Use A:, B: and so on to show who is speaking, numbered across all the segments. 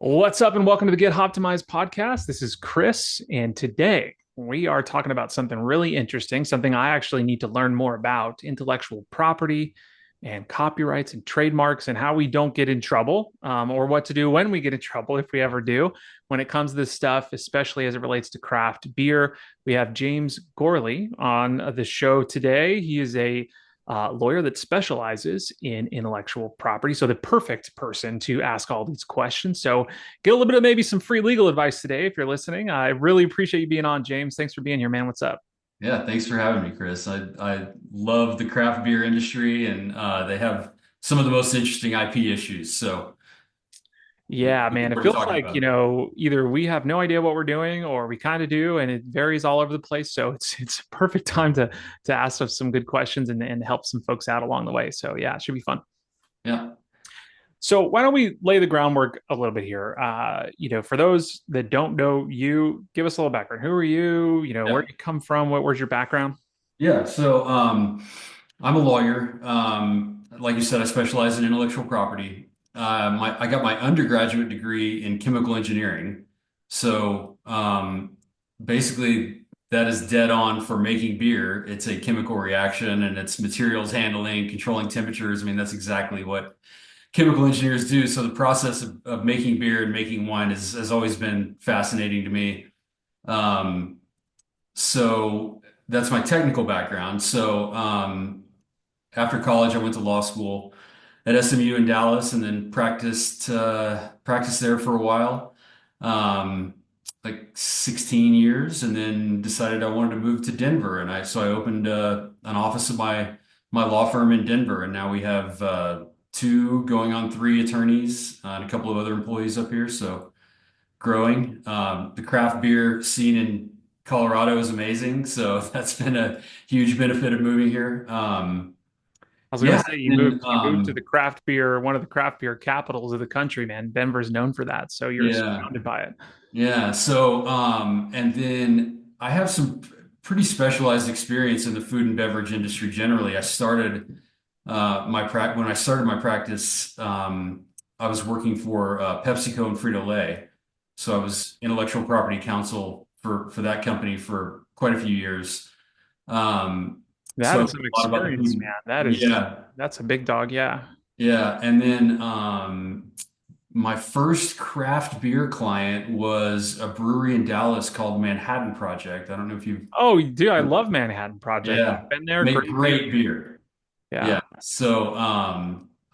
A: What's up, and welcome to the Get Optimized podcast. This is Chris, and today we are talking about something really interesting, something I actually need to learn more about: intellectual property and copyrights and trademarks, and how we don't get in trouble, or what to do when we get in trouble, if we ever do, when it comes to this stuff, especially as it relates to craft beer. We have James Gourley on the show today. He is a lawyer that specializes in intellectual property. So, the perfect person to ask all these questions. So, get a little bit of maybe some free legal advice today if you're listening. I really appreciate you being on, James. Thanks for being here, man. What's up?
B: Yeah, thanks for having me, Chris. I love the craft beer industry, and they have some of the most interesting IP issues. So
A: Yeah,
B: looking
A: man. It
B: forward to
A: feels
B: talking
A: like,
B: about it.
A: either we have no idea what we're doing or we kind of do, and it varies all over the place. So it's a perfect time to ask us some good questions and help some folks out along the way. So yeah, it should be fun.
B: Yeah,
A: So why don't we lay the groundwork a little bit here? For those that don't know you, give us a little background. Who are you? Where
B: yeah,
A: do you come from? Where's your background?
B: yeah. I'm a lawyer. Like you said, I specialize in intellectual property. I got my undergraduate degree in chemical engineering. So basically, that is dead on for making beer. It's a chemical reaction, and it's materials handling, controlling temperatures. I mean, that's exactly what chemical engineers do. So the process of making beer and making wine has always been fascinating to me. Um, so that's my technical background. After college, I went to law school at SMU in Dallas, and then practiced there for a while, like 16 years, and then decided I wanted to move to Denver, and I opened an office of my law firm in Denver, and now we have two going on three attorneys and a couple of other employees up here. So growing. The craft beer scene in Colorado is amazing, so that's been a huge benefit of moving here.
A: I was gonna
B: Yeah,
A: say you
B: and
A: moved to the craft beer, one of the craft beer capitals of the country, man. Denver's known for that, so you're
B: yeah,
A: surrounded by it.
B: yeah. And then I have some pretty specialized experience in the food and beverage industry generally. I started when I started my practice. I was working for PepsiCo and Frito-Lay, so I was intellectual property counsel for that company for quite a few years.
A: That
B: So I
A: is
B: learned
A: some
B: a lot about the
A: experience, man.
B: food. Yeah,
A: That's a big dog, yeah.
B: yeah. And then my first craft beer client was a brewery in Dallas called Manhattan Project. I don't know if you've
A: Oh, dude, I love Manhattan Project.
B: Yeah,
A: I've been there,
B: make
A: great beer,
B: great beer.
A: yeah.
B: Yeah.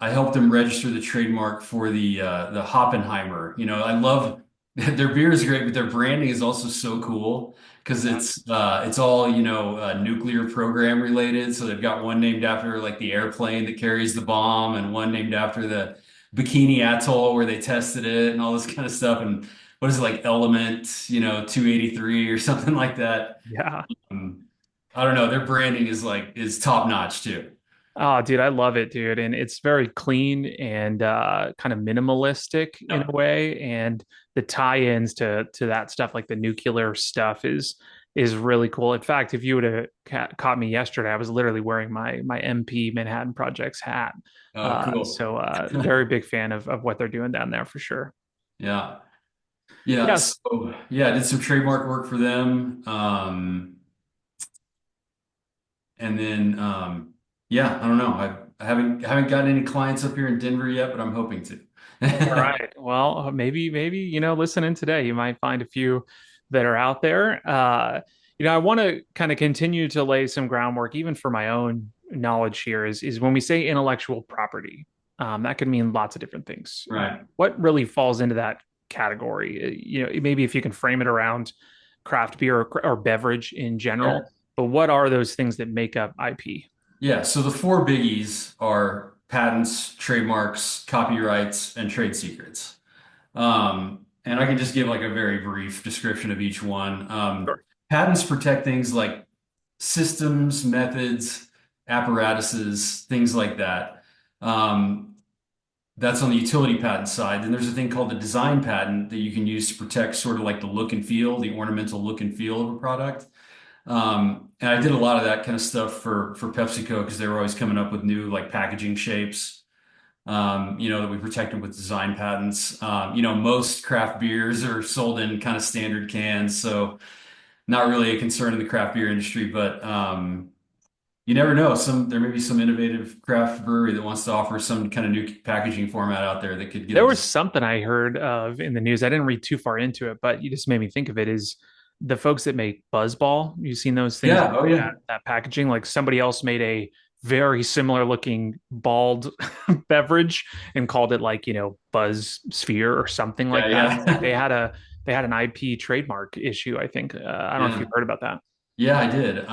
B: I helped them register the trademark for the Hoppenheimer. I love their beer is great, but their branding is also so cool because
A: Yeah.
B: it's all, nuclear program related. So they've got one named after like the airplane that carries the bomb, and one named after the Bikini Atoll where they tested it and all this kind of stuff. And what is it, like Element, 283 or something like that.
A: Yeah.
B: Um, I don't know. Their branding is top notch too.
A: Oh, dude, I love it, dude. And it's very clean and kind of minimalistic in
B: Yeah.
A: a way. And the tie-ins to that stuff, like the nuclear stuff, is really cool. In fact, if you would have caught me yesterday, I was literally wearing my MP Manhattan Projects hat.
B: Oh, cool.
A: Very big fan of what they're doing down there for sure.
B: Yeah. Yeah.
A: Yes.
B: So yeah, I did some trademark work for them. And then yeah, I don't know. I haven't gotten any clients up here in Denver yet, but I'm hoping to.
A: All right. Well, maybe, listening today, you might find a few that are out there. I want to kind of continue to lay some groundwork, even for my own knowledge here, is when we say intellectual property, that could mean lots of different things.
B: Right.
A: What really falls into that category? Maybe if you can frame it around craft beer or beverage in
B: Yeah.
A: general, but what are those things that make up IP?
B: Yeah. So the four biggies are patents, trademarks, copyrights, and trade secrets. And I can just give like a very brief description of each one.
A: Sure.
B: Patents protect things like systems, methods, apparatuses, things like that. Um, that's on the utility patent side. Then there's a thing called the design patent that you can use to protect sort of like the look and feel, the ornamental look and feel of a product. And I did a lot of that kind of stuff for PepsiCo because they were always coming up with new like packaging shapes. that we protected with design patents. Most craft beers are sold in kind of standard cans, so not really a concern in the craft beer industry, but you never know. There may be some innovative craft brewery that wants to offer some kind of new packaging format out there that could get
A: There
B: them
A: was
B: to.
A: something I heard of in the news. I didn't read too far into it, but you just made me think of it. Is the folks that make Buzzball? You've seen those things
B: Yeah.
A: that
B: Oh, yeah.
A: that packaging? Like somebody else made a very similar looking balled beverage and called it like Buzz Sphere or something
B: Yeah.
A: like that. And like
B: Yeah.
A: they had an IP trademark issue. I think I don't know if
B: Yeah.
A: you've heard about that.
B: Yeah, I did.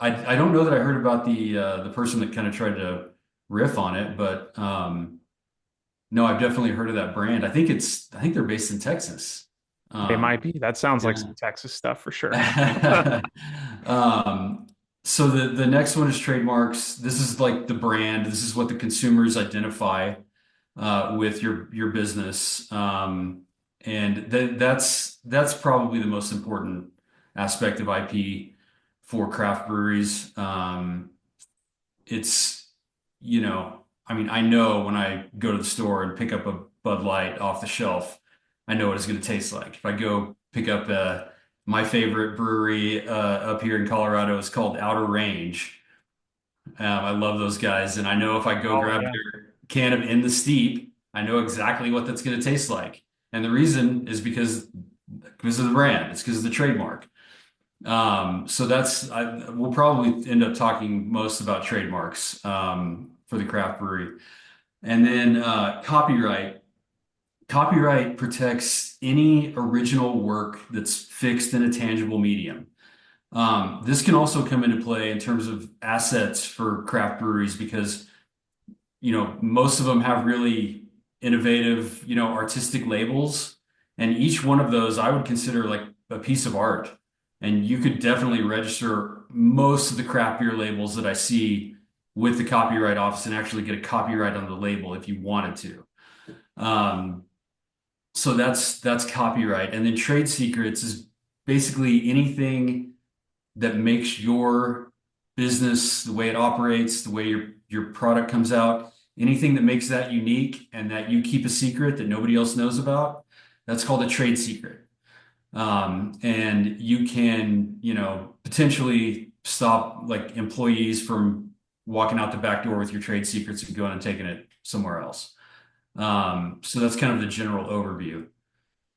B: I don't know that I heard about the person that kind of tried to riff on it, but no, I've definitely heard of that brand. I think they're based in Texas.
A: They
B: Um,
A: might be. That sounds like
B: yeah.
A: some Texas stuff for sure.
B: Um, so the next one is trademarks. This is like the brand. This is what the consumers identify with your business. And that's probably the most important aspect of IP for craft breweries. It's, I mean, I know when I go to the store and pick up a Bud Light off the shelf, I know what it's going to taste like. If I go pick up my favorite brewery up here in Colorado is called Outer Range. I love those guys, and I know if I go
A: Oh
B: grab
A: yeah.
B: their can of In the Steep, I know exactly what that's going to taste like. And the reason is because of the brand. It's because of the trademark. We'll probably end up talking most about trademarks for the craft brewery. And then copyright. Copyright protects any original work that's fixed in a tangible medium. This can also come into play in terms of assets for craft breweries because, most of them have really innovative, artistic labels. And each one of those I would consider like a piece of art. And you could definitely register most of the craft beer labels that I see with the copyright office and actually get a copyright on the label if you wanted to. Um, so that's copyright. And then trade secrets is basically anything that makes your business, the way it operates, the way your product comes out, anything that makes that unique and that you keep a secret that nobody else knows about, that's called a trade secret. And you can, potentially stop like employees from walking out the back door with your trade secrets and going and taking it somewhere else. So that's kind of the general overview.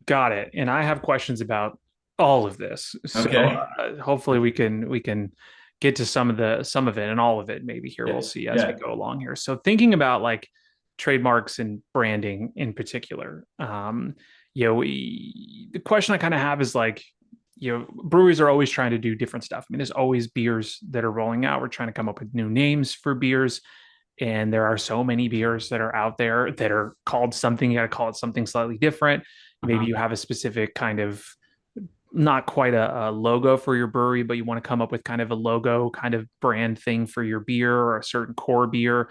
A: Got it. And I have questions about all of this. So
B: Okay.
A: hopefully we can get to some of it and all of it maybe here.
B: Yeah.
A: We'll see as we
B: Yeah.
A: go along here. So thinking about like trademarks and branding in particular, the question I kind of have is like, breweries are always trying to do different stuff. I mean, there's always beers that are rolling out. We're trying to come up with new names for beers. And there are so many beers that are out there that are called something. You got to call it something slightly different. Maybe
B: Uh-huh.
A: you have a specific kind of not quite a logo for your brewery, but you want to come up with kind of a logo, kind of brand thing for your beer or a certain core beer.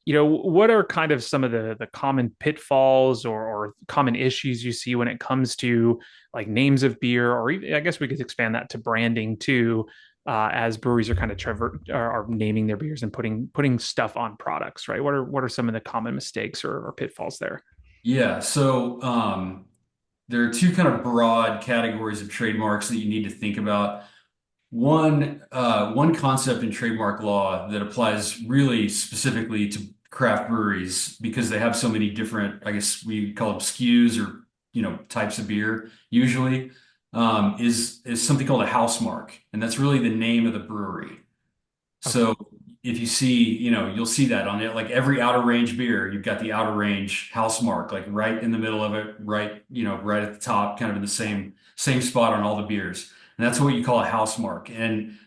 A: What are kind of some of the common pitfalls or common issues you see when it comes to like names of beer, or even, I guess we could expand that to branding too, as breweries are kind of are naming their beers and putting stuff on products, right? What are some of the common mistakes or pitfalls there?
B: Yeah. So there are two kind of broad categories of trademarks that you need to think about. One concept in trademark law that applies really specifically to craft breweries because they have so many different, I guess we call them SKUs or types of beer usually, is something called a house mark, and that's really the name of the brewery.
A: Okay.
B: So if you see, you'll see that on it. Like every outer range beer, you've got the outer range house mark, like right in the middle of it, right, right at the top, kind of in the same spot on all the beers. And that's what you call a house mark. And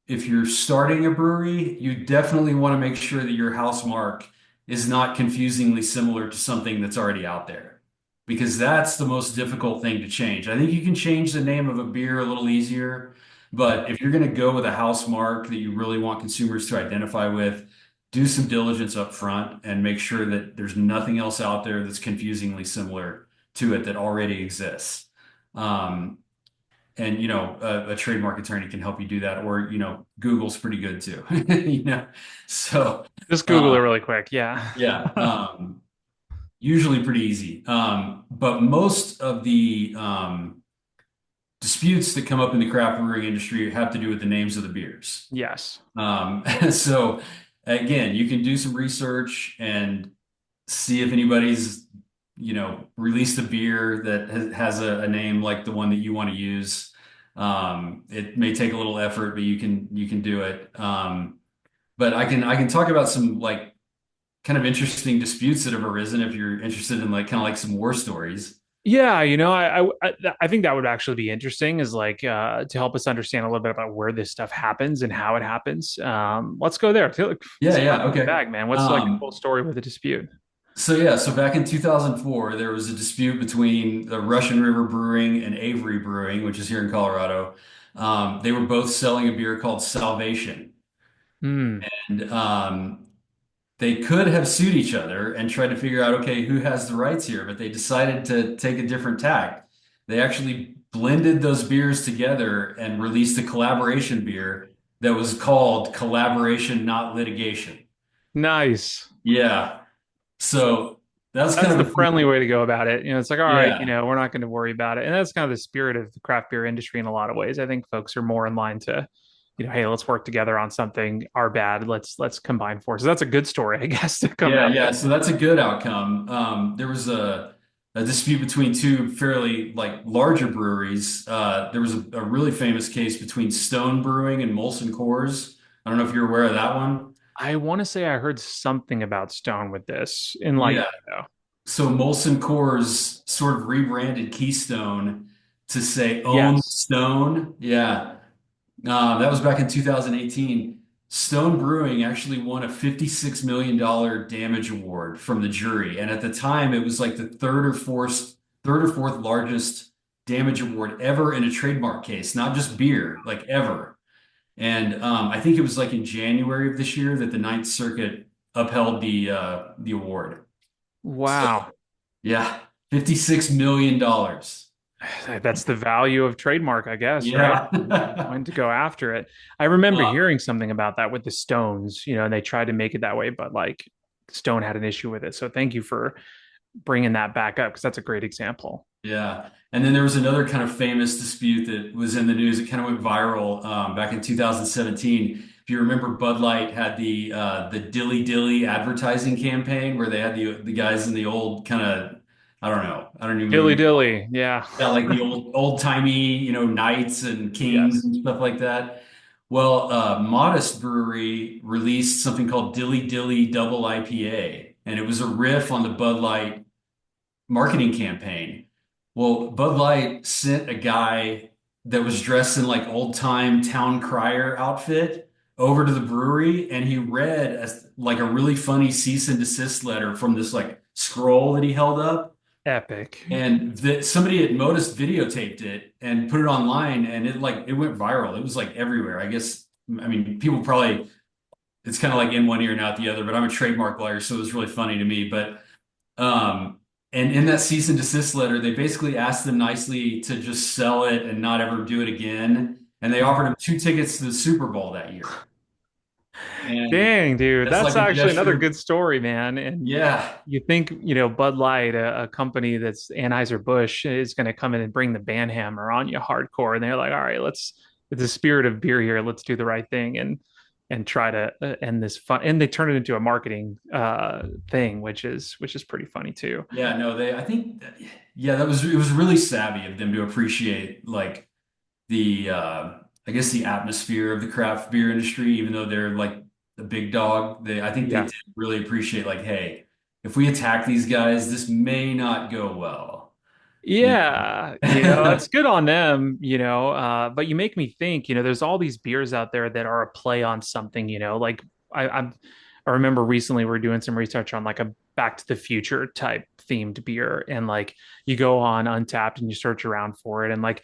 B: if you're starting a brewery, you definitely want to make sure that your house mark is not confusingly similar to something that's already out there. Because that's the most difficult thing to change. I think you can change the name of a beer a little easier, but if you're going to go with a house mark that you really want consumers to identify with, do some diligence up front and make sure that there's nothing else out there that's confusingly similar to it that already exists. Um, and a trademark attorney can help you do that, or Google's pretty good too. you know so
A: Just Google
B: uh,
A: it really quick. Yeah.
B: yeah, usually pretty easy. But most of the disputes that come up in the craft brewing industry have to do with the names of the beers.
A: Yes.
B: So again, you can do some research and see if anybody's, released a beer that has a name like the one that you want to use. It may take a little effort, but you can do it. But I can talk about some like kind of interesting disputes that have arisen if you're interested in like kind of like some war stories.
A: Yeah, I think that would actually be interesting is like to help us understand a little bit about where this stuff happens and how it happens. Let's go there.
B: Yeah,
A: Take
B: yeah,
A: me
B: okay.
A: back, man. What's like a
B: Um,
A: full story with a dispute?
B: so back in 2004, there was a dispute between the Russian River Brewing and Avery Brewing, which is here in Colorado. They were both selling a beer called Salvation.
A: Hmm.
B: And they could have sued each other and tried to figure out, okay, who has the rights here, but they decided to take a different tack. They actually blended those beers together and released a collaboration beer that was called Collaboration, Not Litigation.
A: Nice.
B: Yeah. So that's
A: That's
B: kind
A: the
B: of a
A: friendly
B: cool,
A: way to go about it. It's like, all right,
B: yeah.
A: we're not going to worry about it. And that's kind of the spirit of the craft beer industry in a lot of ways. I think folks are more in line to, hey, let's work together on something. Our bad. Let's combine forces. That's a good story, I guess, to come
B: Yeah,
A: out
B: yeah.
A: with.
B: So that's a good outcome. There was a dispute between two fairly like larger breweries. There was a really famous case between Stone Brewing and Molson Coors. I don't know if you're aware of that one.
A: I want to say I heard something about Stone with this enlighten
B: Yeah.
A: me though.
B: So Molson Coors sort of rebranded Keystone to say Own
A: Yes.
B: Stone. Yeah. That was back in 2018. Stone Brewing actually won a $56 million damage award from the jury. And at the time, it was like the third or fourth largest damage award ever in a trademark case, not just beer, like ever. And I think it was like in January of this year that the Ninth Circuit upheld the award. So
A: Wow.
B: yeah, $56 million. dollars.
A: That's the value of trademark, I guess, right?
B: Yeah.
A: When to go after it. I remember
B: Uh,
A: hearing something about that with the Stones, and they tried to make it that way, but like Stone had an issue with it. So thank you for bringing that back up because that's a great example.
B: Yeah. And then there was another kind of famous dispute that was in the news. It kind of went viral back in 2017. If you remember, Bud Light had the Dilly Dilly advertising campaign where they had the guys in the old kind of, I don't know, I don't even
A: Dilly
B: know,
A: dilly. Yeah.
B: yeah, like the old timey, knights and kings
A: Yes.
B: and stuff like that. Well, Modest Brewery released something called Dilly Dilly Double IPA, and it was a riff on the Bud Light marketing campaign. Well, Bud Light sent a guy that was dressed in like old time town crier outfit over to the brewery, and he read like a really funny cease and desist letter from this like scroll that he held up.
A: Epic.
B: And somebody at Modus videotaped it and put it online, and it went viral. It was like everywhere. I guess, I mean, people probably, it's kind of like in one ear and out the other, but I'm a trademark lawyer, so it was really funny to me. But um, and in that cease and desist letter, they basically asked them nicely to just sell it and not ever do it again. And they offered him 2 tickets to the Super Bowl that year. And
A: Dang, dude.
B: that's
A: That's
B: like a
A: actually another
B: gesture.
A: good story, man. And
B: Yeah.
A: you think, Bud Light, a company that's Anheuser-Busch, is going to come in and bring the ban hammer on you hardcore. And they're like, all right, it's the spirit of beer here. Let's do the right thing and try to end this fun. And they turn it into a marketing thing, which is pretty funny too.
B: Yeah, no, I think, yeah, it was really savvy of them to appreciate like I guess the atmosphere of the craft beer industry, even though they're like the big dog. I think they
A: Yeah.
B: did really appreciate like, hey, if we attack these guys, this may not go well. You
A: Yeah,
B: know?
A: it's good on them, but you make me think, there's all these beers out there that are a play on something, like I remember recently we are doing some research on like a Back to the Future type themed beer, and like you go on Untapped and you search around for it, and like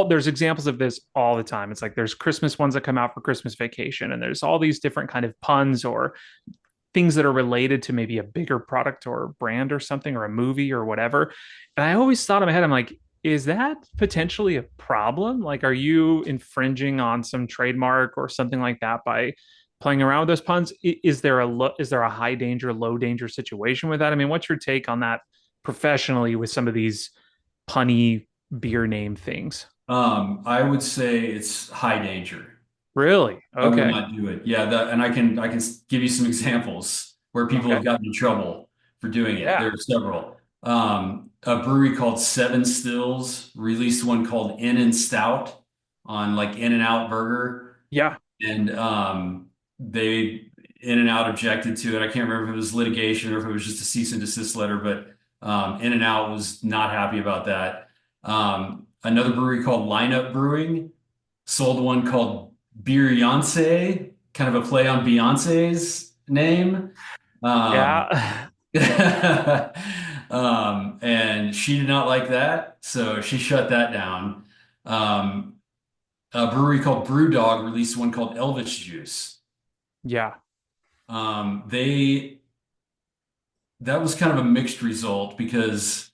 A: there's examples of this all the time. It's like there's Christmas ones that come out for Christmas vacation, and there's all these different kind of puns or things that are related to maybe a bigger product or brand or something or a movie or whatever. And I always thought in my head, I'm like, is that potentially a problem? Like, are you infringing on some trademark or something like that by playing around with those puns? Is there a high danger, low danger situation with that? I mean, what's your take on that professionally with some of these punny beer name things?
B: I would say it's high danger.
A: Really?
B: I would
A: Okay.
B: not do it. Yeah, and I can give you some examples where people
A: Okay.
B: have gotten in trouble for doing it.
A: Yeah.
B: There are several. A brewery called Seven Stills released one called In and Stout on like In and Out Burger,
A: Yeah.
B: and they In and Out objected to it. I can't remember if it was litigation or if it was just a cease and desist letter, but In and Out was not happy about that. Another brewery called Lineup Brewing sold one called Beyonce, kind of a play on Beyonce's name. Um,
A: Yeah.
B: and she did not like that, so she shut that down. Um, a brewery called Brewdog released one called Elvis Juice.
A: Yeah.
B: They that was kind of a mixed result because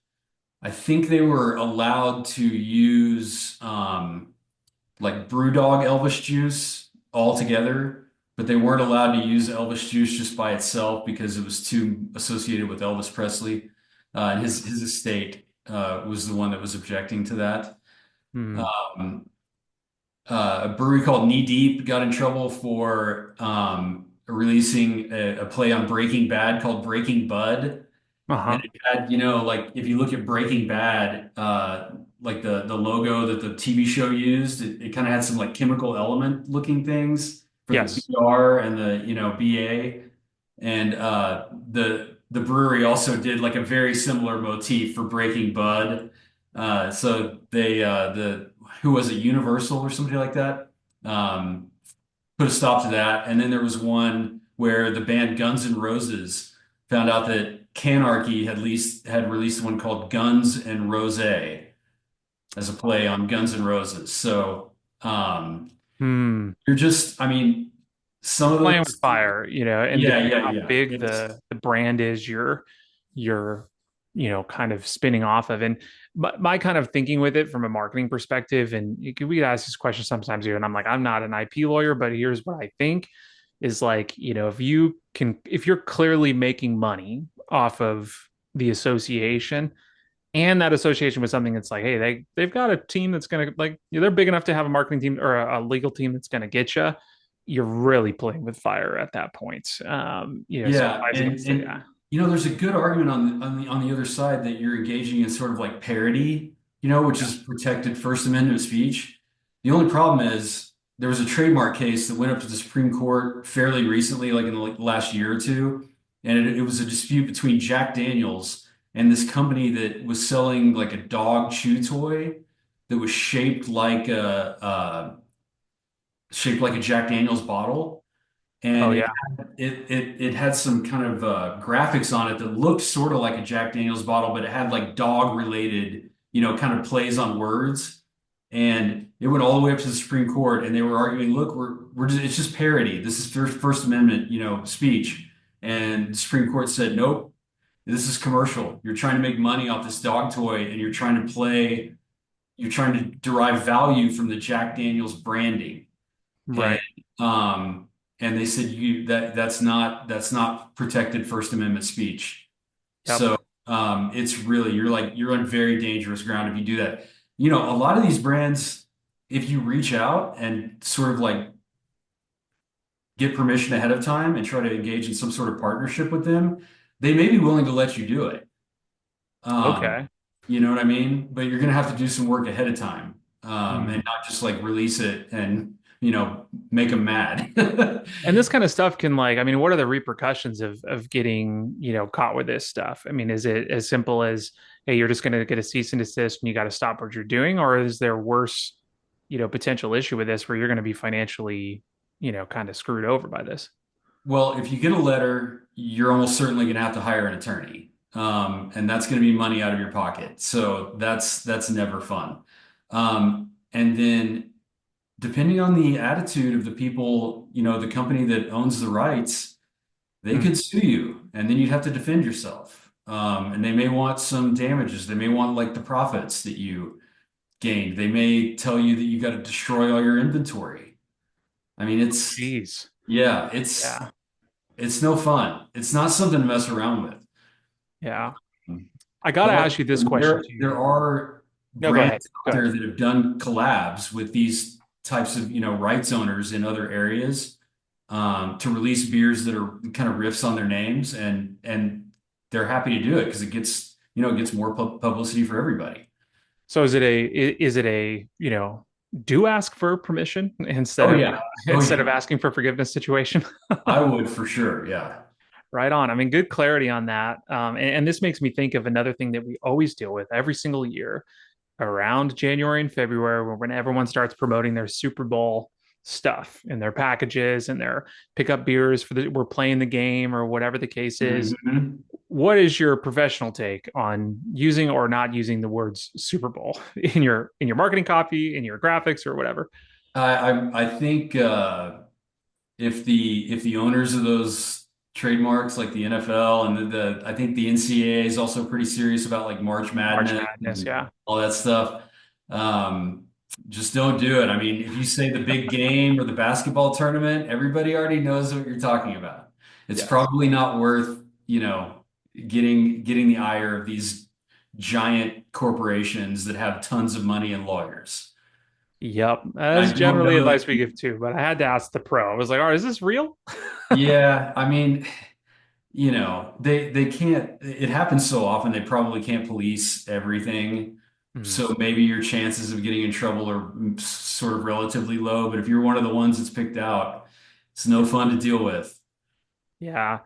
B: I think they were allowed to use like Brewdog Elvis juice all together, but they weren't allowed to use Elvis juice just by itself because it was too associated with Elvis Presley. And his estate was the one that was objecting to that.
A: Hmm.
B: Um, a brewery called Knee Deep got in trouble for releasing a play on Breaking Bad called Breaking Bud. And
A: Uh-huh.
B: it had, like if you look at Breaking Bad, like the logo that the TV show used, it kind of had some like chemical element looking things for the
A: Yes.
B: BR and the, BA. And the brewery also did like a very similar motif for Breaking Bud. So the who was it, Universal or somebody like that, um, put a stop to that. And then there was one where the band Guns N' Roses found out that Canarchy had released one called Guns and Rose as a play on Guns N' Roses. So
A: Hmm.
B: you're just, I mean, some of
A: Playing with
B: those,
A: fire, and
B: yeah,
A: depending
B: yeah,
A: how
B: yeah.
A: big
B: It's
A: the brand is you're kind of spinning off of. And my kind of thinking with it from a marketing perspective, and we get asked this question sometimes here, and I'm like, I'm not an IP lawyer, but here's what I think is like, if you're clearly making money off of the association, and that association with something that's like, hey, they've got a team that's gonna like they're big enough to have a marketing team or a legal team that's gonna get you. You're really playing with fire at that point. So
B: Yeah,
A: I was
B: and
A: against it. Yeah.
B: and there's a good argument on the other side that you're engaging in sort of like parody, which
A: Yeah.
B: is protected First Amendment speech. The only problem is there was a trademark case that went up to the Supreme Court fairly recently, like in the last year or two, and it was a dispute between Jack Daniels and this company that was selling like a dog chew toy that was shaped like a Jack Daniels bottle,
A: Oh
B: and
A: yeah.
B: it had some kind of graphics on it that looked sort of like a Jack Daniels bottle, but it had like dog related, kind of plays on words. And it went all the way up to the Supreme Court, and they were arguing, look, it's just parody. This is First Amendment, speech. And the Supreme Court said, nope, this is commercial. You're trying to make money off this dog toy, and you're trying to derive value from the Jack Daniels branding. And
A: Right.
B: um, and they said that's not protected First Amendment speech.
A: Yep.
B: So it's really you're on very dangerous ground if you do that. A lot of these brands, if you reach out and sort of like get permission ahead of time and try to engage in some sort of partnership with them, they may be willing to let you do it. Um,
A: Okay.
B: you know what I mean? But you're gonna have to do some work ahead of time,
A: Hmm.
B: and not just like release it and make them mad.
A: And this kind of stuff can like, I mean, what are the repercussions of getting, caught with this stuff? I mean, is it as simple as, hey, you're just going to get a cease and desist and you got to stop what you're doing, or is there worse, potential issue with this where you're going to be financially, kind of screwed over by this?
B: Well, if you get a letter, you're almost certainly going to have to hire an attorney, and that's going to be money out of your pocket. So that's never fun. And then, depending on the attitude of the people, the company that owns the rights, they
A: Hmm.
B: could sue you, and then you'd have to defend yourself. And they may want some damages. They may want like the profits that you gained. They may tell you that you got to destroy all your inventory. I mean,
A: Oh, geez.
B: yeah,
A: Yeah.
B: it's no fun. It's not something to mess around with.
A: Yeah. I got to
B: But
A: ask you this question too.
B: there are
A: No, go
B: brands
A: ahead. Go
B: out
A: ahead.
B: there that have done collabs with these types of, rights owners in other areas, to release beers that are kind of riffs on their names, and they're happy to do it because it gets more publicity for everybody.
A: So is it a, do ask for permission instead
B: Oh
A: of
B: yeah. Oh
A: instead of
B: yeah.
A: asking for forgiveness situation?
B: I would for sure. Yeah.
A: Right on. I mean, good clarity on that. And this makes me think of another thing that we always deal with every single year around January and February, when everyone starts promoting their Super Bowl stuff and their packages and their pickup beers for we're playing the game or whatever the case is.
B: Mhm.
A: What is your professional take on using or not using the words Super Bowl in your marketing copy, in your graphics, or whatever?
B: I think if the owners of those trademarks like the NFL and I think the NCAA is also pretty serious about like March
A: March
B: Madness
A: Madness,
B: and
A: yeah.
B: all that stuff. Um, just don't do it. I mean, if you say the big game or the basketball tournament, everybody already knows what you're talking about. It's
A: Yes.
B: probably not worth, getting the ire of these giant corporations that have tons of money and lawyers.
A: Yep. That
B: I
A: is
B: don't
A: generally
B: know that.
A: advice we give too, but I had to ask the pro. I was like, all right, is this real?
B: Yeah, I mean, they can't, it happens so often they probably can't police everything.
A: Mhm.
B: So maybe your chances of getting in trouble are sort of relatively low, but if you're one of the ones that's picked out, it's no fun to deal with.
A: Yeah.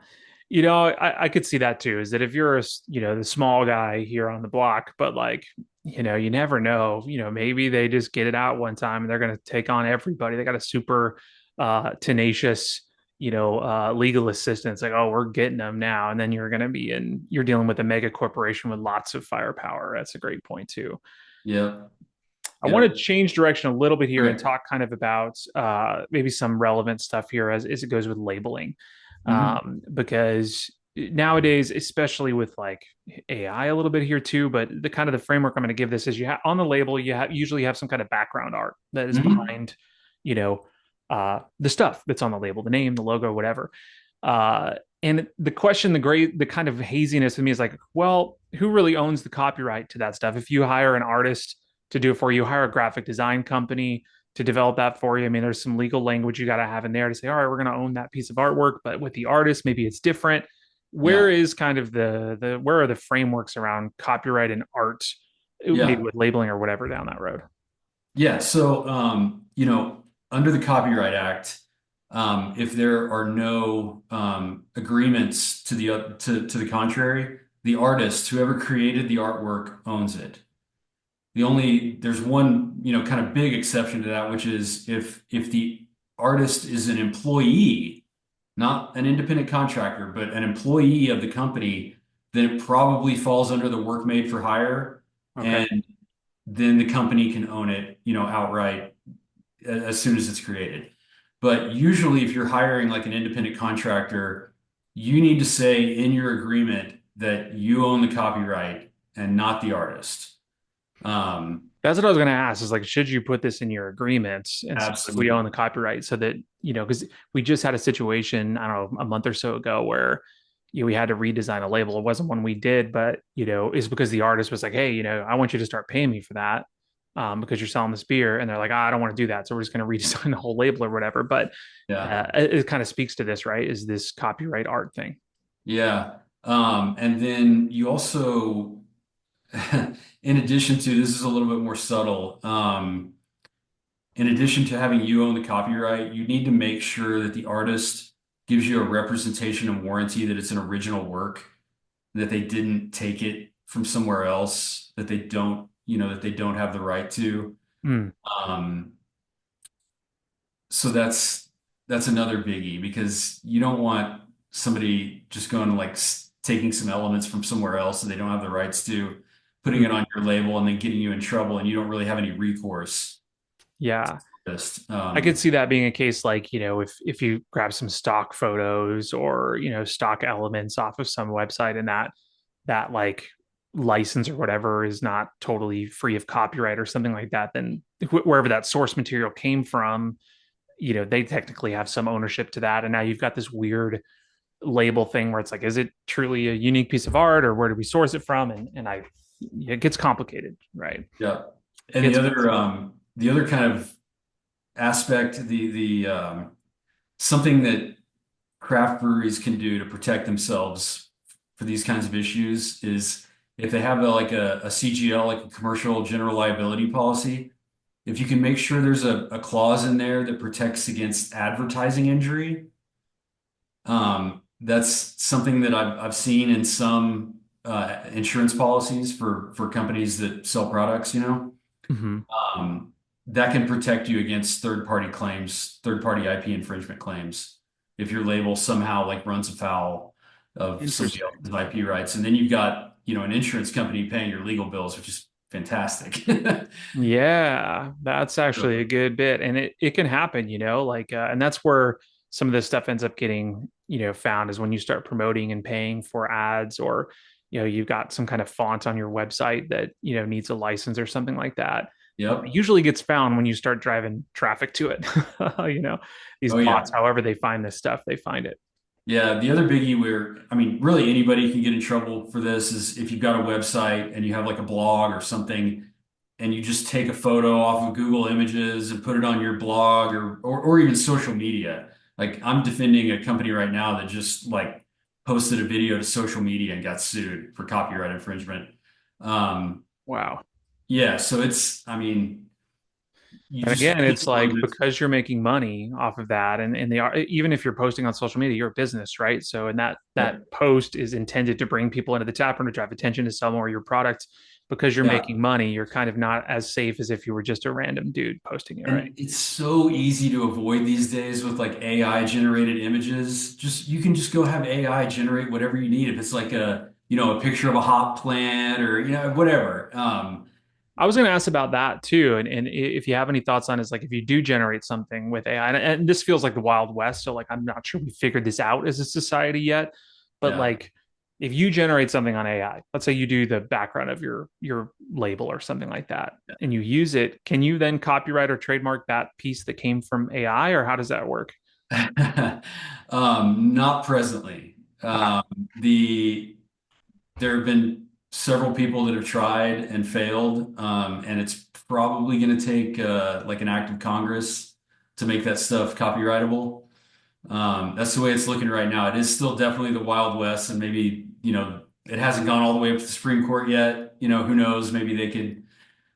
A: I could see that too, is that if you're the small guy here on the block, but like, you never know, maybe they just get it out one time and they're going to take on everybody. They got a super tenacious, legal assistant. It's like, oh, we're getting them now. And then you're dealing with a mega corporation with lots of firepower. That's a great point too.
B: Yep.
A: I want to
B: Yep.
A: change direction a little bit here and
B: Okay.
A: talk kind of about maybe some relevant stuff here as it goes with labeling.
B: Hmm.
A: Because nowadays, especially with like AI a little bit here too, but the kind of the framework I'm going to give this is on the label, usually have some kind of background art that is
B: Hmm.
A: behind, the stuff that's on the label, the name, the logo, whatever. And the question, the kind of haziness with me is like, well, who really owns the copyright to that stuff? If you hire an artist to do it for you, hire a graphic design company to develop that for you. I mean, there's some legal language you got to have in there to say, all right, we're going to own that piece of artwork, but with the artist, maybe it's different. Where
B: Yeah.
A: is kind of the where are the frameworks around copyright and art, maybe
B: Yeah.
A: with labeling or whatever down that road?
B: Yeah. So, under the Copyright Act, if there are no agreements to the contrary, the artist, whoever created the artwork, owns it. There's one, kind of big exception to that, which is if the artist is an employee, not an independent contractor, but an employee of the company, then it probably falls under the work made for hire,
A: Okay.
B: and then the company can own it, outright as soon as it's created. But usually, if you're hiring like an independent contractor, you need to say in your agreement that you own the copyright and not the artist. Um,
A: That's what I was going to ask is like, should you put this in your agreements and say, like, we own
B: Absolutely.
A: the copyright so that, because we just had a situation, I don't know, a month or so ago where, we had to redesign a label. It wasn't one we did, but, it's because the artist was like, hey, I want you to start paying me for that because you're selling this beer. And they're like, I don't want to do that. So we're just going to redesign the whole label or whatever. But
B: Yeah.
A: it kind of speaks to this, right? Is this copyright art thing?
B: Yeah. And then you also, in addition to, this is a little bit more subtle. In addition to having you own the copyright, you need to make sure that the artist gives you a representation and warranty that it's an original work, that they didn't take it from somewhere else, that they don't have the right to.
A: Mm,
B: Um, so that's another biggie because you don't want somebody just going to like taking some elements from somewhere else that they don't have the rights to, putting it
A: mm.
B: on your label and then getting you in trouble and you don't really have any recourse.
A: Yeah.
B: Just
A: I could see that being a case like, if you grab some stock photos or, stock elements off of some website and that that like license or whatever is not totally free of copyright or something like that, then wherever that source material came from, they technically have some ownership to that. And now you've got this weird label thing where it's like, is it truly a unique piece of art, or where do we source it from? And it gets complicated, right?
B: Yeah.
A: It
B: And
A: gets
B: the other kind of aspect, the something that craft breweries can do to protect themselves for these kinds of issues is if they have a CGL, like a commercial general liability policy, if you can make sure there's a clause in there that protects against advertising injury, that's something that I've seen in some insurance policies for companies that sell products,
A: Mhm.
B: um, that can protect you against third-party claims, third-party IP infringement claims, if your label somehow like runs afoul of somebody
A: Interesting.
B: else's IP rights. And then you've got, an insurance company paying your legal bills, which is fantastic.
A: Yeah, that's actually
B: So,
A: a good bit. And it can happen, and that's where some of this stuff ends up getting, found, is when you start promoting and paying for ads, or, you've got some kind of font on your website that, needs a license or something like that. It
B: yep.
A: usually gets found when you start driving traffic to it. These
B: Oh
A: bots,
B: yeah.
A: however they find this stuff, they find it.
B: Yeah, the other biggie where, I mean, really anybody can get in trouble for this is if you've got a website and you have like a blog or something, and you just take a photo off of Google Images and put it on your blog or even social media. Like I'm defending a company right now that just like posted a video to social media and got sued for copyright infringement. Um,
A: Wow.
B: yeah, so I mean,
A: And again,
B: you
A: it's
B: just want
A: like,
B: to just,
A: because you're making money off of that, and they are, even if you're posting on social media, you're a business, right? So, and that
B: yep,
A: post is intended to bring people into the tap room, to drive attention to sell more of your product. Because you're
B: yeah.
A: making money, you're kind of not as safe as if you were just a random dude posting it, right?
B: And it's so easy to avoid these days with like AI generated images. Just you can just go have AI generate whatever you need. If it's like a picture of a hop plant or whatever.
A: I was going to ask about that too, and if you have any thoughts on, is like, if you do generate something with AI, and this feels like the Wild West, so like I'm not sure we figured this out as a society yet, but
B: Yeah.
A: like, if you generate something on AI, let's say you do the background of your label or something like that, and you use it, can you then copyright or trademark that piece that came from AI, or how does that work?
B: Not presently.
A: Ah,
B: The There have been several people that have tried and failed, and it's probably going to take like an act of Congress to make that stuff copyrightable. That's the way it's looking right now. It is still definitely the Wild West, and maybe, it hasn't gone all the way up to the Supreme Court yet. Who knows? Maybe they could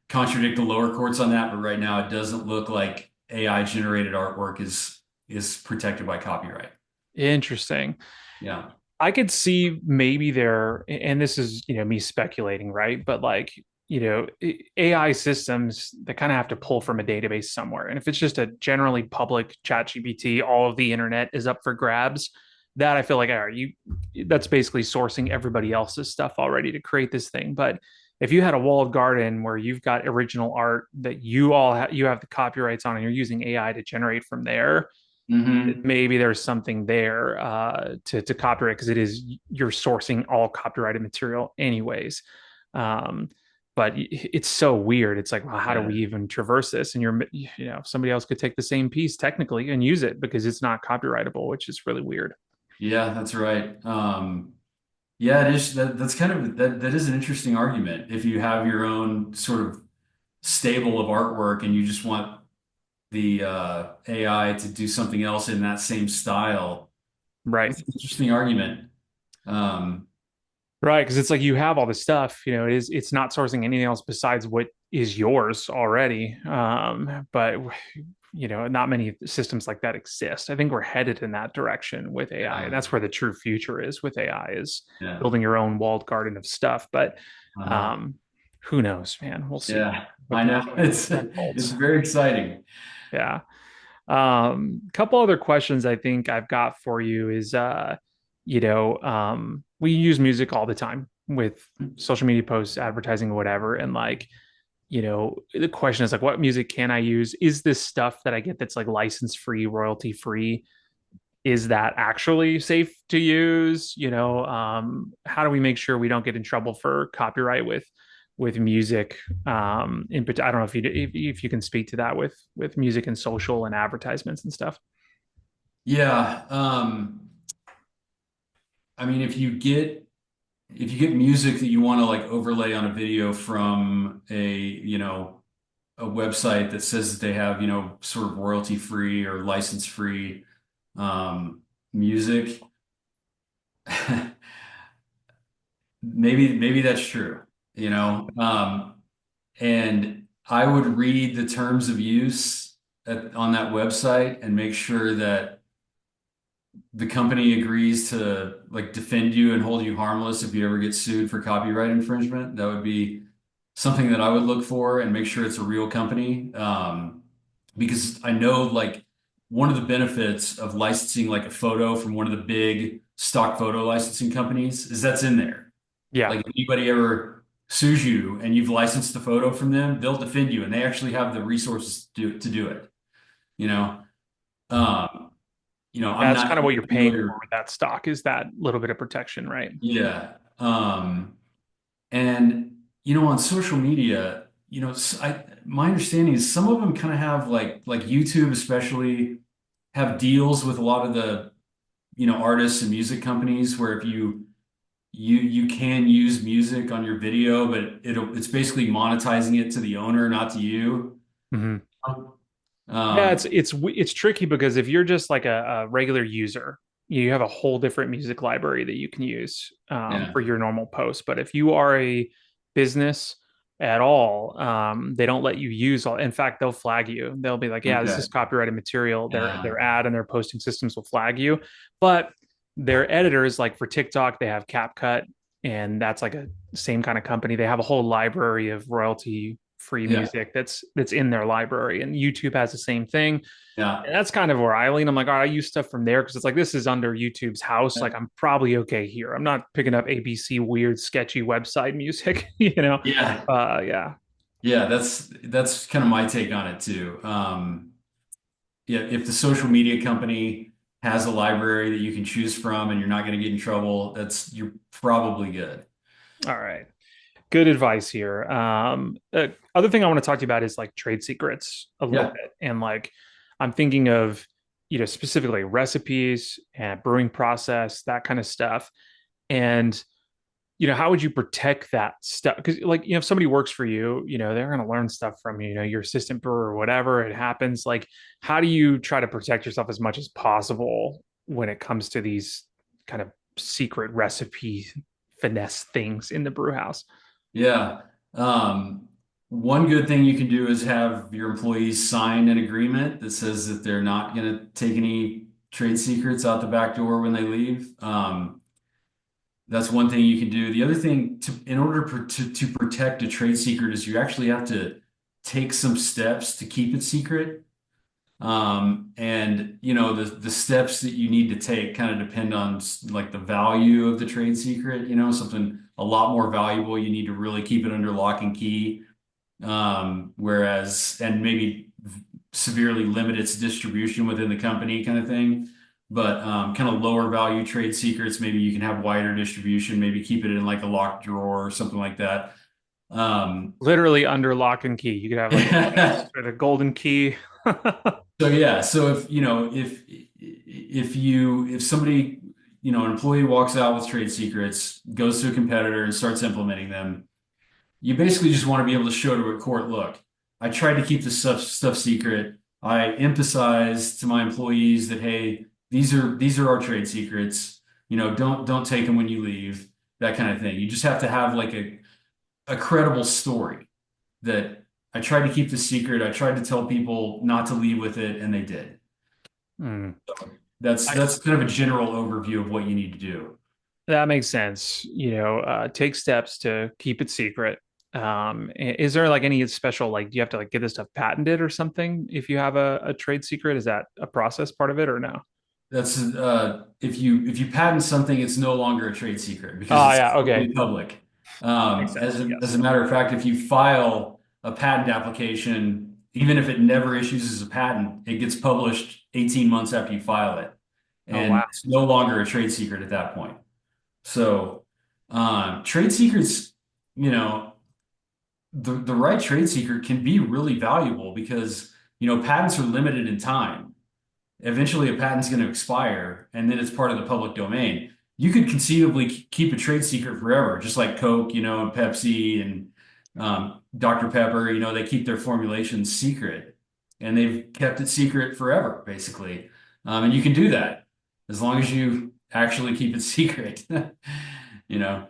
B: contradict the lower courts on that, but right now it doesn't look like AI generated artwork is protected by copyright.
A: interesting.
B: Yeah.
A: I could see maybe there, and this is, me speculating, right? But like, AI systems that kind of have to pull from a database somewhere. And if it's just a generally public chat GPT, all of the internet is up for grabs. That I feel like, all right, that's basically sourcing everybody else's stuff already to create this thing. But if you had a walled garden where you've got original art that you have the copyrights on, and you're using AI to generate from there,
B: Hmm.
A: maybe there's something there to copyright, because it is, you're sourcing all copyrighted material anyways. Um, but it's so weird. It's like, well, how do
B: Yeah.
A: we even traverse this? And somebody else could take the same piece technically and use it because it's not copyrightable, which is really weird.
B: Yeah, that's right. Yeah, it is. That's kind of that is an interesting argument. If you have your own sort of stable of artwork and you just want the AI to do something else in that same style,
A: Right.
B: that's an interesting argument. Um,
A: Right, because it's like, you have all this stuff, it's not sourcing anything else besides what is yours already. But not many systems like that exist. I think we're headed in that direction with AI, and
B: yeah,
A: that's where the true future is with AI, is
B: yeah,
A: building your own walled garden of stuff. But
B: uh-huh.
A: um, who knows, man? We'll see
B: Yeah,
A: what
B: I know. It's
A: unfolds.
B: very exciting.
A: Yeah. A couple other questions I think I've got for you is, we use music all the time with social media posts, advertising, whatever. And like, the question is like, what music can I use? Is this stuff that I get that's like license free, royalty free? is that actually safe to use? How do we make sure we don't get in trouble for copyright with music? I don't know if you can speak to that with music and social and advertisements and stuff.
B: Yeah. I mean, if you get music that you want to like overlay on a video from a website that says that they have, sort of royalty free or license free music, maybe that's true, you know. And I would read the terms of use on that website and make sure that the company agrees to like defend you and hold you harmless if you ever get sued for copyright infringement. That would be something that I would look for and make sure it's a real company. Because I know like one of the benefits of licensing like a photo from one of the big stock photo licensing companies is that's in there.
A: Yeah.
B: Like if anybody ever sues you and you've licensed the photo from them, they'll defend you and they actually have the resources to do it. You know, um, I'm
A: That's
B: not
A: kind of what you're paying for
B: familiar.
A: with that stock is that little bit of protection, right?
B: Yeah. And on social media, my understanding is some of them kind of have like YouTube especially have deals with a lot of the, artists and music companies where if you can use music on your video, but it's basically monetizing it to the owner, not to you.
A: Mhm. Yeah,
B: Um,
A: it's tricky because if you're just like a regular user, you have a whole different music library that you can use
B: yeah.
A: for your normal posts. But if you are a business at all, they don't let you use all. In fact, they'll flag you. They'll be like, "Yeah, this
B: Okay.
A: is copyrighted material." Their
B: Uh,
A: ad and their posting systems will flag you, but their editors, like for TikTok, they have CapCut, and that's like a same kind of company. They have a whole library of royalty free
B: yeah.
A: music that's in their library, and YouTube has the same thing.
B: Yeah.
A: And that's kind of where I lean. I'm like, all right, I use stuff from there because it's like this is under YouTube's house. Like I'm probably okay here. I'm not picking up ABC weird, sketchy website music.
B: Yeah.
A: Yeah.
B: Yeah. That's kind of my take on it too. Yeah, if the social media company has a library that you can choose from and you're not going to get in trouble, you're probably good.
A: All right. Good advice here. Other thing I want to talk to you about is like trade secrets a little
B: Yeah.
A: bit, and like I'm thinking of specifically recipes and brewing process, that kind of stuff, and how would you protect that stuff? Because like if somebody works for you, they're going to learn stuff from you, your assistant brewer or whatever it happens. Like, how do you try to protect yourself as much as possible when it comes to these kind of secret recipe finesse things in the brew house?
B: Yeah. One good thing you can do is have your employees sign an agreement that says that they're not going to take any trade secrets out the back door when they leave. That's one thing you can do. The other thing in order to protect a trade secret is you actually have to take some steps to keep it secret. And the steps that you need to take kind of depend on like the value of the trade secret, something a lot more valuable, you need to really keep it under lock and key. Whereas, and maybe severely limit its distribution within the company kind of thing. But kind of lower value trade secrets, maybe you can have wider distribution, maybe keep it in like a locked drawer or something like that. Um,
A: Literally under lock and key. You could have like a golden key.
B: So yeah, so if somebody, an employee walks out with trade secrets, goes to a competitor and starts implementing them, you basically just want to be able to show to a court, look, I tried to keep this stuff secret. I emphasize to my employees that, hey, these are our trade secrets. Don't take them when you leave, that kind of thing. You just have to have like a credible story that I tried to keep the secret. I tried to tell people not to leave with it, and they did.
A: Mm.
B: That's kind of a general overview of what you need to do.
A: That makes sense. Take steps to keep it secret. Is there like any special, like, do you have to like get this stuff patented or something if you have a trade secret? Is that a process part of it or no?
B: That's if you patent something, it's no longer a trade secret because
A: Oh,
B: it's
A: yeah. Okay.
B: totally public.
A: Makes
B: As
A: sense.
B: as
A: Yes.
B: a matter of fact, if you file a patent application, even if it never issues as a patent, it gets published 18 months after you file it.
A: Oh,
B: and
A: wow.
B: it's no longer a trade secret at that point. So, trade secrets, you know, the right trade secret can be really valuable because, patents are limited in time. Eventually, a patent's going to expire, and then it's part of the public domain. You could conceivably keep a trade secret forever, just like Coke, and Pepsi and Dr. Pepper. They keep their formulations secret, and they've kept it secret forever, basically. And you can do that as long as you actually keep it secret. You know.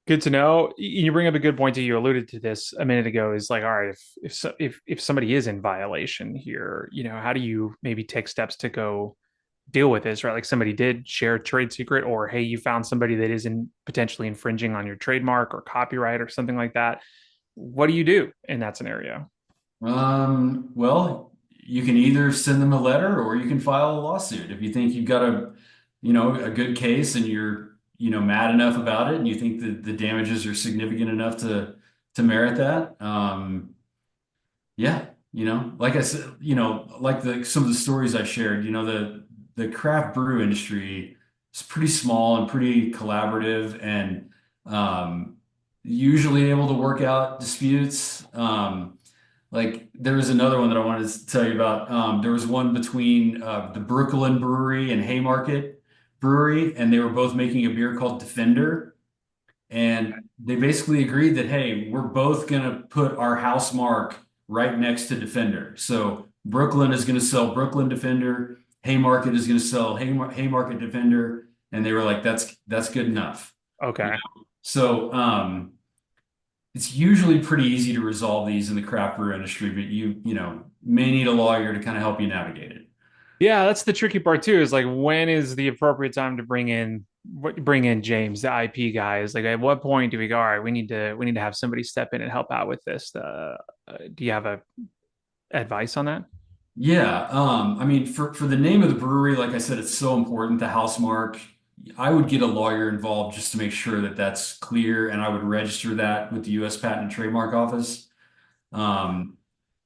A: Good to know. You bring up a good point too. You alluded to this a minute ago. Is like, all right, if somebody is in violation here, how do you maybe take steps to go deal with this, right? Like somebody did share a trade secret, or hey, you found somebody that isn't potentially infringing on your trademark or copyright or something like that. What do you do in that scenario?
B: Well, you can either send them a letter or you can file a lawsuit. If you think you've got a good case and you're, mad enough about it and you think that the damages are significant enough to merit that. Yeah, like I said, like some of the stories I shared, the craft brew industry is pretty small and pretty collaborative and usually able to work out disputes. Like there was another one that I wanted to tell you about. There was one between the Brooklyn Brewery and Haymarket Brewery, and they were both making a beer called Defender. And they basically agreed that, hey, we're both going to put our house mark right next to Defender. So Brooklyn is going to sell Brooklyn Defender, Haymarket is going to sell Haymarket Defender, and they were like, that's good enough. You
A: Okay.
B: know? So it's usually pretty easy to resolve these in the craft brew industry, but you may need a lawyer to kind of help you navigate it.
A: Yeah, that's the tricky part too, is like when is the appropriate time to bring in James, the IP guy? Is like at what point do we go, all right, we need to have somebody step in and help out with this? Do you have a advice on that?
B: Yeah, I mean, for the name of the brewery, like I said, it's so important, the house mark. I would get a lawyer involved just to make sure that that's clear, and I would register that with the U.S. Patent and Trademark Office. Um,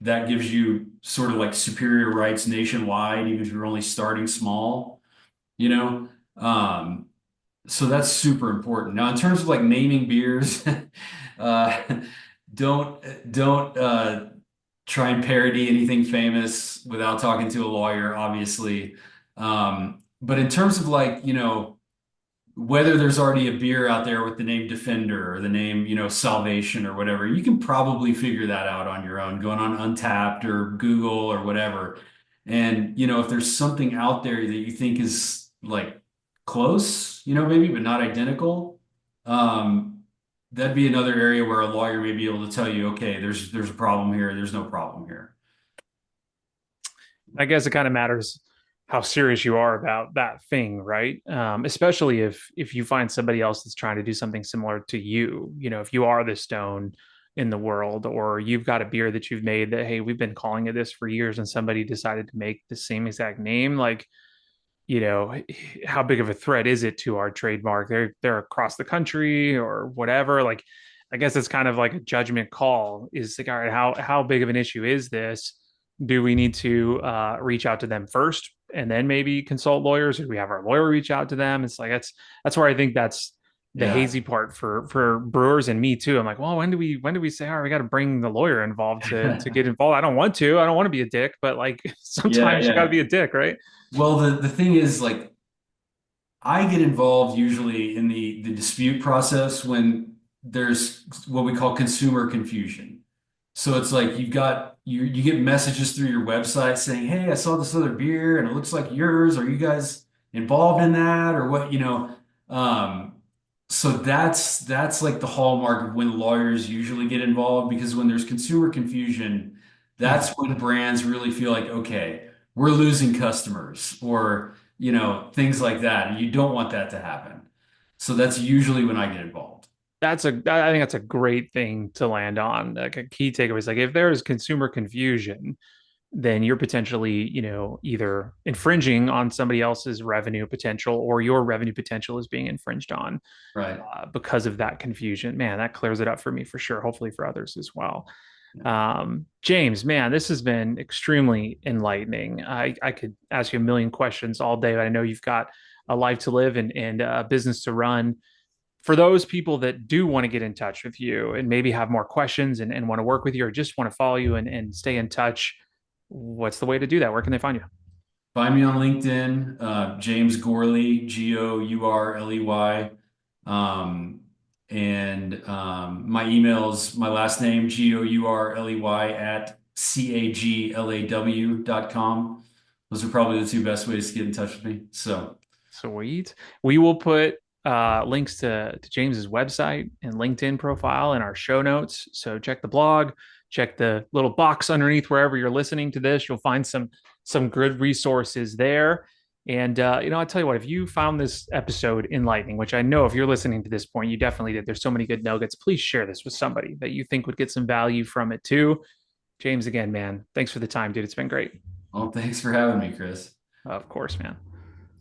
B: that gives you sort of like superior rights nationwide, even if you're only starting small, you know? Um, so that's super important. Now, in terms of like naming beers, uh, don't try and parody anything famous without talking to a lawyer, obviously. But in terms of like, whether there's already a beer out there with the name Defender or the name, Salvation or whatever, you can probably figure that out on your own, going on Untapped or Google or whatever. And, if there's something out there that you think is like close, maybe, but not identical, that'd be another area where a lawyer may be able to tell you, okay, there's a problem here, there's no problem here.
A: I guess it kind of matters how serious you are about that thing, right? Especially if you find somebody else that's trying to do something similar to you. If you are the stone in the world, or you've got a beer that you've made that, hey, we've been calling it this for years, and somebody decided to make the same exact name, like, you know, how big of a threat is it to our trademark? They're across the country or whatever. Like, I guess it's kind of like a judgment call. Is like, all right, how big of an issue is this? Do we need to reach out to them first and then maybe consult lawyers, or do we have our lawyer reach out to them? It's like that's where I think that's the
B: Yeah.
A: hazy part for brewers and me too. I'm like, well, when do we say, all right, we got to bring the lawyer involved to get involved? I don't want to. I don't want to be a dick, but like
B: Yeah,
A: sometimes you got to
B: yeah.
A: be a dick, right?
B: Well, the thing is, like, I get involved usually in the dispute process when there's what we call consumer confusion. So it's like you get messages through your website saying, "Hey, I saw this other beer and it looks like yours. Are you guys involved in that or what?" Um, so that's like the hallmark of when lawyers usually get involved because when there's consumer confusion, that's when brands really feel like, okay, we're losing customers or things like that. And you don't want that to happen. So that's usually when I get involved.
A: I think that's a great thing to land on. Like a key takeaway is like if there is consumer confusion, then you're potentially, either infringing on somebody else's revenue potential, or your revenue potential is being infringed on
B: Right.
A: because of that confusion. Man, that clears it up for me for sure. Hopefully for others as well. James, man, this has been extremely enlightening. I could ask you a million questions all day, but I know you've got a life to live and a business to run. For those people that do want to get in touch with you and maybe have more questions and want to work with you or just want to follow you and stay in touch, what's the way to do that? Where can they find you?
B: Find me on LinkedIn, James Gourley, Gourley. And my email's my last name, Gourley at caglaw.com. Those are probably the two best ways to get in touch with me. So,
A: Sweet. We will put links to James's website and LinkedIn profile in our show notes. So check the blog, check the little box underneath wherever you're listening to this. You'll find some good resources there. And I'll tell you what, if you found this episode enlightening, which I know if you're listening to this point, you definitely did. There's so many good nuggets. Please share this with somebody that you think would get some value from it too. James, again, man, thanks for the time, dude. It's been great.
B: well, thanks for having me, Chris.
A: Of course, man.